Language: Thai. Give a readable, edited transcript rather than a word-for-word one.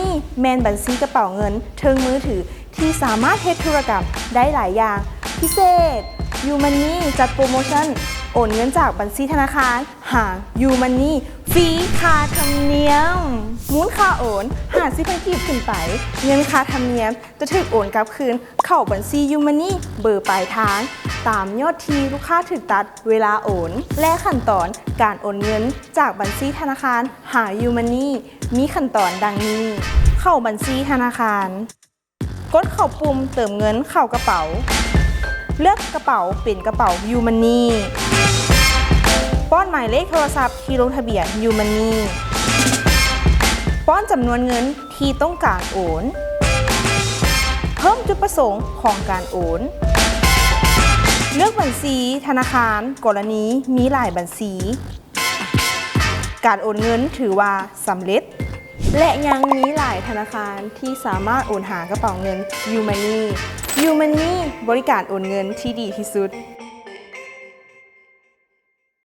Money แมนบัญชีกระเป๋าเงินเทิงมือถือที่สามารถเฮ็ดธุรกรรมได้หลายอย่างพิเศษ You Money จัดโปรโมชั่นโอนเงินจากบัญชีธนาคารหา You Money ฟรีค่าธรรมเนียมมูลค่าโอน50,000 กีบขึ้นไปเงินค่าธรรมเนียมจะถูกโอนกลับคืนเข้าบัญชี You Money เบอร์ปลายทางตามยอดที่ลูกค้าถูกตัดเวลาโอนและขั้นตอนการโอนเงินจากบัญชีธนาคารหา You Money มีขั้นตอนดังนี้เข้าบัญชีธนาคารกดเข้าปุ่มเติมเงินเข้ากระเป๋าเลือกกระเป๋าเป็นกระเป๋า You Money ป้อนหมายเลขโทรศัพท์ที่ลงทะเบียน You Money ป้อนจำนวนเงินที่ต้องการโอนเพิ่มจุดประสงค์ของการโอนเลือกบัญชีธนาคารกรณีมีหลายบัญชีการโอนเงินถือว่าสำเร็จและยังมีหลายธนาคารที่สามารถโอนหากระเป๋าเงิน You Money บริการโอนเงินที่ดีที่สุด